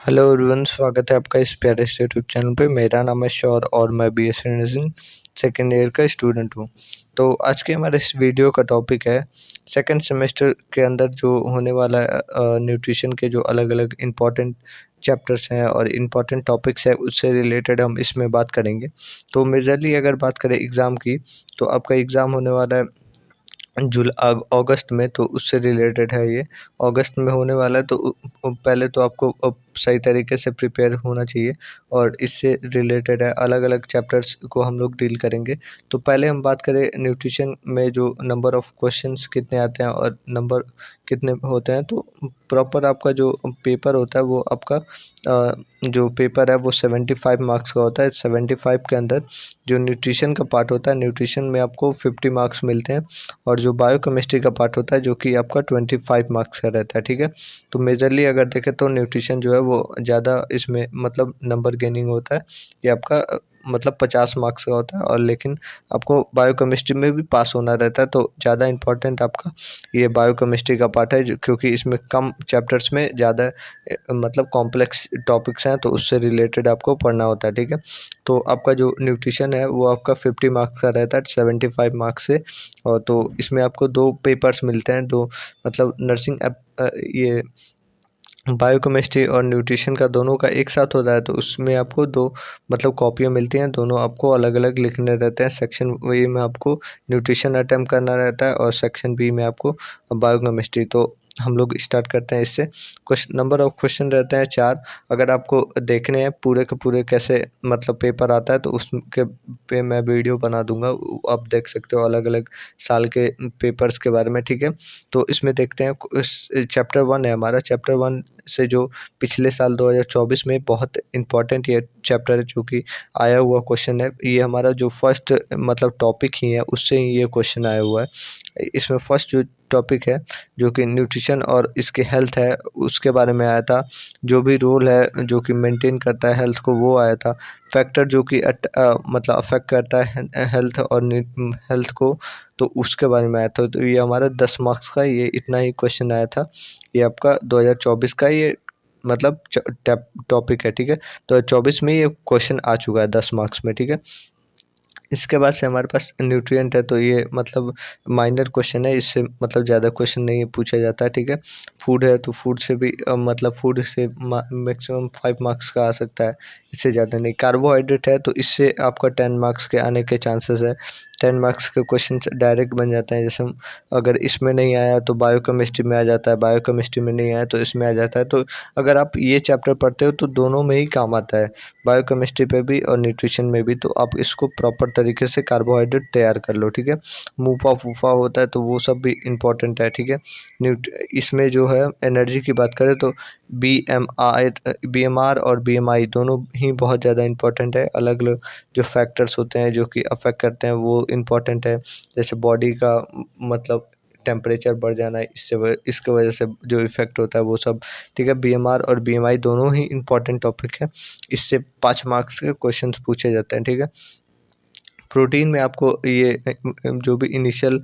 Hello everyone, स्वागत है आपका इस प्यारे से यूट्यूब चैनल पे। मेरा नाम है शौर और मैं बीएससी नर्सिंग सेकेंड ईयर का स्टूडेंट हूँ। तो आज के हमारे इस वीडियो का टॉपिक है सेकंड सेमेस्टर के अंदर जो होने वाला है न्यूट्रिशन के जो अलग अलग इम्पॉर्टेंट चैप्टर्स हैं और इम्पॉर्टेंट टॉपिक्स है उससे रिलेटेड हम इसमें बात करेंगे। तो मेजरली अगर बात करें एग्ज़ाम की, तो आपका एग्ज़ाम होने वाला है अगस्त में, तो उससे रिलेटेड है ये। अगस्त में होने वाला है, तो पहले तो आपको सही तरीके से प्रिपेयर होना चाहिए और इससे रिलेटेड है अलग अलग चैप्टर्स को हम लोग डील करेंगे। तो पहले हम बात करें न्यूट्रिशन में जो नंबर ऑफ़ क्वेश्चंस कितने आते हैं और नंबर कितने होते हैं। तो प्रॉपर आपका जो पेपर होता है वो आपका जो पेपर है वो 75 मार्क्स का होता है। 75 के अंदर जो न्यूट्रिशन का पार्ट होता है, न्यूट्रिशन में आपको 50 मार्क्स मिलते हैं और जो बायोकेमिस्ट्री का पार्ट होता है जो कि आपका 25 मार्क्स का रहता है, ठीक है। तो मेजरली अगर देखें तो न्यूट्रिशन जो है वो ज़्यादा इसमें मतलब नंबर गेनिंग होता है। ये आपका मतलब 50 मार्क्स का होता है और लेकिन आपको बायोकेमिस्ट्री में भी पास होना रहता है, तो ज़्यादा इम्पोर्टेंट आपका ये बायोकेमिस्ट्री का पार्ट है जो क्योंकि इसमें कम चैप्टर्स में ज़्यादा मतलब कॉम्प्लेक्स टॉपिक्स हैं, तो उससे रिलेटेड आपको पढ़ना होता है, ठीक है। तो आपका जो न्यूट्रिशन है वो आपका 50 मार्क्स का रहता है 75 मार्क्स से। और तो इसमें आपको 2 पेपर्स मिलते हैं, 2 मतलब नर्सिंग ये बायोकेमिस्ट्री और न्यूट्रिशन का दोनों का एक साथ होता है, तो उसमें आपको 2 मतलब कॉपियाँ मिलती हैं, दोनों आपको अलग-अलग लिखने रहते हैं। सेक्शन ए में आपको न्यूट्रिशन अटेम्प्ट करना रहता है और सेक्शन बी में आपको बायोकेमिस्ट्री। तो हम लोग स्टार्ट करते हैं इससे। नंबर ऑफ क्वेश्चन रहते हैं 4। अगर आपको देखने हैं पूरे के पूरे कैसे मतलब पेपर आता है, तो उसके पे मैं वीडियो बना दूँगा। आप देख सकते हो अलग-अलग साल के पेपर्स के बारे में, ठीक है। तो इसमें देखते हैं इस चैप्टर 1 है हमारा। चैप्टर 1 से जो पिछले साल 2024 में बहुत इम्पोर्टेंट ये चैप्टर है जो कि आया हुआ क्वेश्चन है। ये हमारा जो फर्स्ट मतलब टॉपिक ही है उससे ही ये क्वेश्चन आया हुआ है। इसमें फर्स्ट जो टॉपिक है जो कि न्यूट्रिशन और इसके हेल्थ है उसके बारे में आया था। जो भी रोल है जो कि मेंटेन करता है हेल्थ को वो आया था। फैक्टर जो कि मतलब अफेक्ट करता है हेल्थ और हेल्थ को, तो उसके बारे में आया था। तो ये हमारा 10 मार्क्स का ये इतना ही क्वेश्चन आया था। ये आपका 2024 का ये मतलब टॉपिक है, ठीक है। 2024 में ये क्वेश्चन आ चुका है 10 मार्क्स में, ठीक है। इसके बाद से हमारे पास न्यूट्रिएंट है, तो ये मतलब माइनर क्वेश्चन है, इससे मतलब ज़्यादा क्वेश्चन नहीं पूछा जाता है, ठीक है। फूड है तो फूड से भी मतलब फूड से मैक्सिमम 5 मार्क्स का आ सकता है, इससे ज़्यादा नहीं। कार्बोहाइड्रेट है तो इससे आपका 10 मार्क्स के आने के चांसेस है। 10 मार्क्स के क्वेश्चन डायरेक्ट बन जाते हैं। जैसे अगर इसमें नहीं आया तो बायोकेमिस्ट्री में आ जाता है, बायोकेमिस्ट्री में नहीं आया तो इसमें आ जाता है। तो अगर आप ये चैप्टर पढ़ते हो तो दोनों में ही काम आता है, बायोकेमिस्ट्री पे भी और न्यूट्रिशन में भी। तो आप इसको प्रॉपर तरीके से कार्बोहाइड्रेट तैयार कर लो, ठीक है। मूफा होता है तो वो सब भी इम्पोर्टेंट है, ठीक है। न्यूट इसमें जो है एनर्जी की बात करें तो बीएमआर और बीएमआई दोनों ही बहुत ज़्यादा इम्पोर्टेंट है। अलग अलग जो फैक्टर्स होते हैं जो कि अफेक्ट करते हैं वो इम्पोर्टेंट है। जैसे बॉडी का मतलब टेम्परेचर बढ़ जाना, इसके वजह से जो इफ़ेक्ट होता है वो सब, ठीक है। बीएमआर और बीएमआई दोनों ही इम्पोर्टेंट टॉपिक है। इससे 5 मार्क्स के क्वेश्चंस पूछे जाते हैं, ठीक है। प्रोटीन में आपको ये जो भी इनिशियल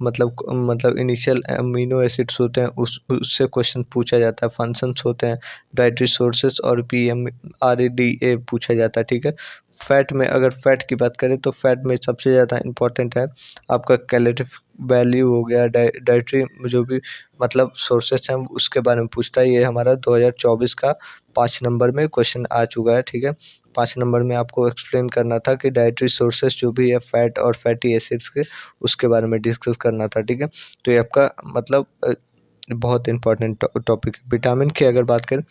मतलब इनिशियल अमीनो एसिड्स होते हैं उससे क्वेश्चन पूछा जाता है। फंक्शंस होते हैं, डाइटरी सोर्सेस और पीएमआरडीए पूछा जाता है, ठीक है। फैट में अगर फैट की बात करें तो फैट में सबसे ज़्यादा इम्पोर्टेंट है आपका कैलोरीफिक वैल्यू हो गया, डाइटरी जो भी मतलब सोर्सेस हैं उसके बारे में पूछता है। ये हमारा 2024 का 5 नंबर में क्वेश्चन आ चुका है, ठीक है। 5 नंबर में आपको एक्सप्लेन करना था कि डाइटरी सोर्सेस जो भी है फैट और फैटी एसिड्स के, उसके बारे में डिस्कस करना था, ठीक है। तो ये आपका मतलब बहुत इम्पोर्टेंट टॉपिक है। विटामिन की अगर बात करें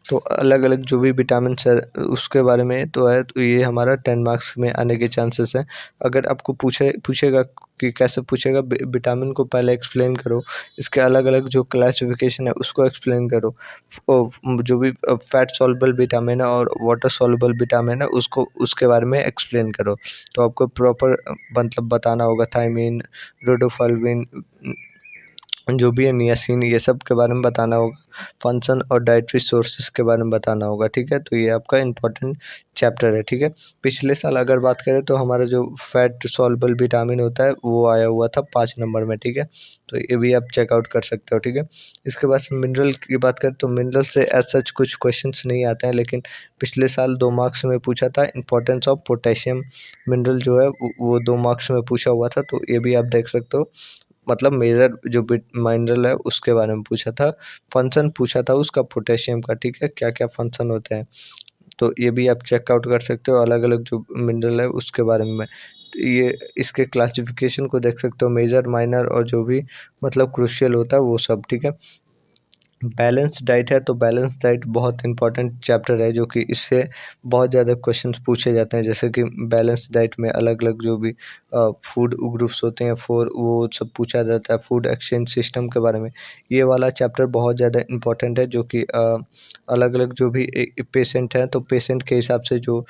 तो अलग-अलग जो भी विटामिन्स है उसके बारे में तो है, तो ये हमारा 10 मार्क्स में आने के चांसेस हैं। अगर आपको पूछेगा कि कैसे पूछेगा, विटामिन को पहले एक्सप्लेन करो, इसके अलग-अलग जो क्लासिफिकेशन है उसको एक्सप्लेन करो। जो भी फैट सॉल्युबल विटामिन है और वाटर सॉल्युबल विटामिन है उसको उसके बारे में एक्सप्लेन करो। तो आपको प्रॉपर मतलब बताना होगा थायमीन, रोडोफल्विन जो भी है नियासिन, ये सब के बारे में बताना होगा। फंक्शन और डाइटरी सोर्सेस के बारे में बताना होगा, ठीक है। तो ये आपका इंपॉर्टेंट चैप्टर है, ठीक है। पिछले साल अगर बात करें तो हमारा जो फैट सॉल्युबल विटामिन होता है वो आया हुआ था 5 नंबर में, ठीक है। तो ये भी आप चेकआउट कर सकते हो, ठीक है। इसके बाद मिनरल की बात करें तो मिनरल से एज सच कुछ क्वेश्चंस नहीं आते हैं, लेकिन पिछले साल 2 मार्क्स में पूछा था इंपॉर्टेंस ऑफ पोटेशियम मिनरल जो है वो 2 मार्क्स में पूछा हुआ था। तो ये भी आप देख सकते हो। मतलब मेजर जो मिनरल है उसके बारे में पूछा था। फंक्शन पूछा था उसका पोटेशियम का, ठीक है, क्या क्या फंक्शन होते हैं। तो ये भी आप चेकआउट कर सकते हो, अलग अलग जो मिनरल है उसके बारे में। तो ये इसके क्लासिफिकेशन को देख सकते हो, मेजर माइनर और जो भी मतलब क्रूशियल होता है वो सब, ठीक है। बैलेंस डाइट है तो बैलेंस डाइट बहुत इंपॉर्टेंट चैप्टर है, जो कि इससे बहुत ज़्यादा क्वेश्चंस पूछे जाते हैं। जैसे कि बैलेंस डाइट में अलग अलग जो भी फूड ग्रुप्स होते हैं फोर, वो सब पूछा जाता है। फूड एक्सचेंज सिस्टम के बारे में ये वाला चैप्टर बहुत ज़्यादा इंपॉर्टेंट है, जो कि अलग अलग जो भी पेशेंट हैं तो पेशेंट के हिसाब से जो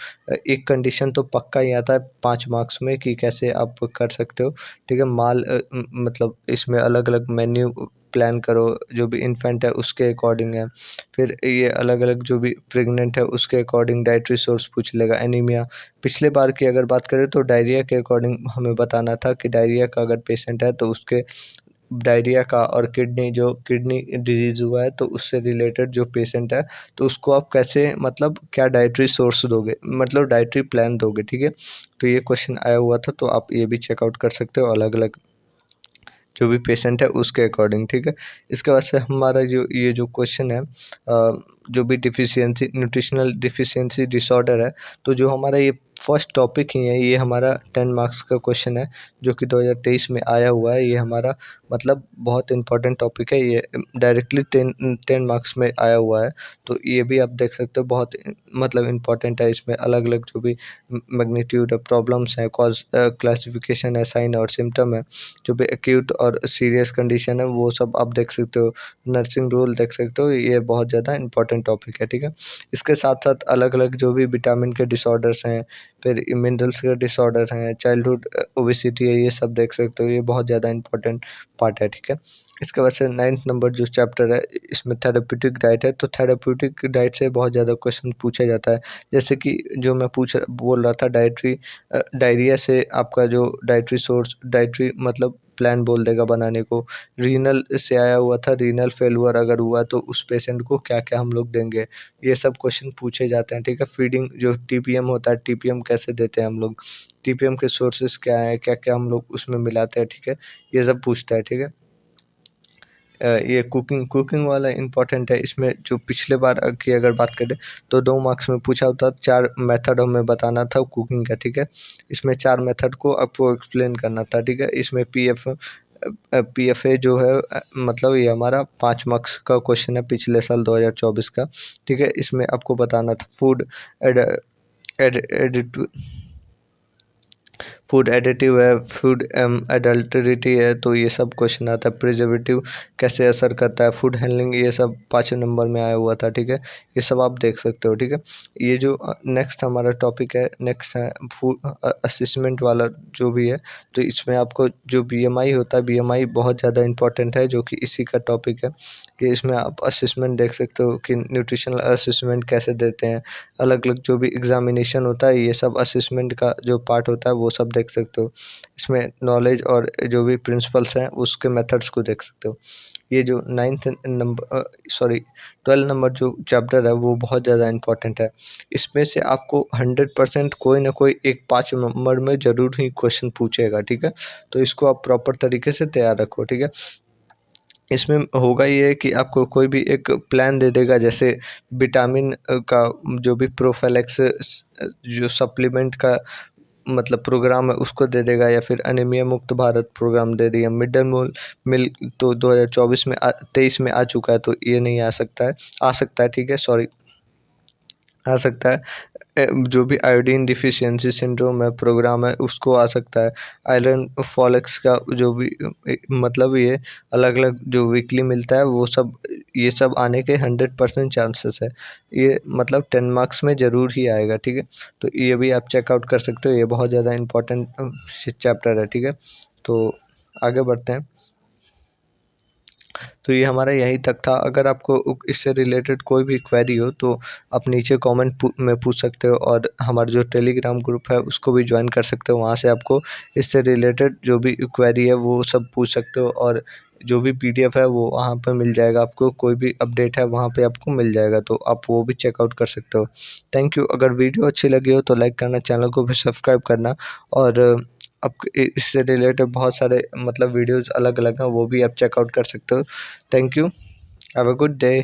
एक कंडीशन तो पक्का ही आता है 5 मार्क्स में कि कैसे आप कर सकते हो, ठीक है। मतलब इसमें अलग अलग मेन्यू प्लान करो, जो भी इन्फेंट है उसके अकॉर्डिंग है। फिर ये अलग अलग जो भी प्रेग्नेंट है उसके अकॉर्डिंग डाइटरी सोर्स पूछ लेगा। एनीमिया, पिछले बार की अगर बात करें तो डायरिया के अकॉर्डिंग हमें बताना था कि डायरिया का अगर पेशेंट है तो उसके डायरिया का और किडनी डिजीज़ हुआ है तो उससे रिलेटेड जो पेशेंट है तो उसको आप कैसे मतलब क्या डाइटरी सोर्स दोगे, मतलब डाइटरी प्लान दोगे, ठीक है। तो ये क्वेश्चन आया हुआ था, तो आप ये भी चेकआउट कर सकते हो अलग अलग जो भी पेशेंट है उसके अकॉर्डिंग, ठीक है। इसके बाद से हमारा जो ये जो क्वेश्चन है जो भी डिफिशियंसी न्यूट्रिशनल डिफिशियंसी डिसऑर्डर है, तो जो हमारा ये फर्स्ट टॉपिक ही है, ये हमारा 10 मार्क्स का क्वेश्चन है, जो कि 2023 में आया हुआ है। ये हमारा मतलब बहुत इंपॉर्टेंट टॉपिक है, ये डायरेक्टली 10 मार्क्स में आया हुआ है। तो ये भी आप देख सकते हो, बहुत मतलब इम्पोर्टेंट है। इसमें अलग अलग जो भी मैग्नीट्यूड है, प्रॉब्लम्स हैं, कॉज क्लासिफिकेशन है, साइन और सिम्टम है, जो भी एक्यूट और सीरियस कंडीशन है वो सब आप देख सकते हो। नर्सिंग रूल देख सकते हो, ये बहुत ज़्यादा इंपॉर्टेंट टॉपिक है, ठीक है। इसके साथ साथ अलग अलग जो भी विटामिन के डिसऑर्डर्स हैं, फिर मिनरल्स के डिसऑर्डर हैं, चाइल्डहुड ओबेसिटी है, ये सब देख सकते हो। ये बहुत ज़्यादा इंपॉर्टेंट पार्ट है, ठीक है। इसके बाद से 9th नंबर जो चैप्टर है इसमें थेरेप्यूटिक डाइट है, तो थेरेप्यूटिक डाइट से बहुत ज़्यादा क्वेश्चन पूछा जाता है। जैसे कि जो मैं बोल रहा था डायरिया से आपका जो डाइटरी मतलब प्लान बोल देगा बनाने को। रीनल से आया हुआ था, रीनल फेल्योर अगर हुआ तो उस पेशेंट को क्या-क्या हम लोग देंगे, ये सब क्वेश्चन पूछे जाते हैं, ठीक है। फीडिंग जो टीपीएम होता है, टीपीएम कैसे देते हैं हम लोग, टीपीएम के सोर्सेज़ क्या हैं, क्या-क्या हम लोग उसमें मिलाते हैं, ठीक है, ये सब पूछता है, ठीक है। ये कुकिंग वाला इम्पोर्टेंट है। इसमें जो पिछले बार की अगर बात करें तो 2 मार्क्स में पूछा होता, 4 मेथड हमें बताना था कुकिंग का, ठीक है। इसमें 4 मेथड को आपको एक्सप्लेन करना था, ठीक है। इसमें पीएफए जो है मतलब ये हमारा 5 मार्क्स का क्वेश्चन है पिछले साल 2024 का, ठीक है। इसमें आपको बताना था ad ad edit food additive है, फूड एडल्टरिटी है, तो ये सब क्वेश्चन आता है। प्रिजर्वेटिव कैसे असर करता है, फूड हैंडलिंग, ये सब 5वें नंबर में आया हुआ था, ठीक है। ये सब आप देख सकते हो, ठीक है। ये जो नेक्स्ट हमारा टॉपिक है, नेक्स्ट है फूड असेसमेंट वाला जो भी है, तो इसमें आपको जो बीएमआई होता है, बीएमआई बहुत ज़्यादा इंपॉर्टेंट है, जो कि इसी का टॉपिक है कि इसमें आप असेसमेंट देख सकते हो कि न्यूट्रिशनल असेसमेंट कैसे देते हैं। अलग अलग जो भी एग्जामिनेशन होता है, ये सब असेसमेंट का जो पार्ट होता है वो सब देख सकते हो। इसमें नॉलेज और जो भी प्रिंसिपल्स हैं उसके मेथड्स को देख सकते हो। ये जो 12 नंबर जो चैप्टर है वो बहुत ज़्यादा इंपॉर्टेंट है। इसमें से आपको 100% कोई ना कोई एक 5 नंबर में ज़रूर ही क्वेश्चन पूछेगा, ठीक है। तो इसको आप प्रॉपर तरीके से तैयार रखो, ठीक है। इसमें होगा ये कि आपको कोई भी एक प्लान दे देगा, जैसे विटामिन का जो भी जो सप्लीमेंट का मतलब प्रोग्राम है उसको दे देगा, या फिर एनीमिया मुक्त भारत प्रोग्राम दे दिया। मिड डे मील तो 2024 में 23 में आ चुका है, तो ये नहीं आ सकता है, ठीक है, सॉरी, आ सकता है। जो भी आयोडीन डिफिशियंसी सिंड्रोम है प्रोग्राम है उसको आ सकता है। आयरन फॉलिक्स का जो भी मतलब ये अलग अलग जो वीकली मिलता है वो सब, ये सब आने के 100% चांसेस है। ये मतलब 10 मार्क्स में ज़रूर ही आएगा, ठीक है। तो ये भी आप चेकआउट कर सकते हो, ये बहुत ज़्यादा इंपॉर्टेंट चैप्टर है, ठीक है। तो आगे बढ़ते हैं। तो ये हमारा यहीं तक था। अगर आपको इससे रिलेटेड कोई भी क्वेरी हो तो आप नीचे कमेंट में पूछ सकते हो, और हमारा जो टेलीग्राम ग्रुप है उसको भी ज्वाइन कर सकते हो। वहाँ से आपको इससे रिलेटेड जो भी क्वेरी है वो सब पूछ सकते हो, और जो भी पीडीएफ है वो वहाँ पे मिल जाएगा आपको। कोई भी अपडेट है वहाँ पे आपको मिल जाएगा, तो आप वो भी चेकआउट कर सकते हो। Thank you. अगर वीडियो अच्छी लगी हो तो लाइक करना, चैनल को भी सब्सक्राइब करना, और अब इससे रिलेटेड बहुत सारे मतलब वीडियोज़ अलग-अलग हैं, वो भी आप चेकआउट कर सकते हो। Thank you. Have a good day.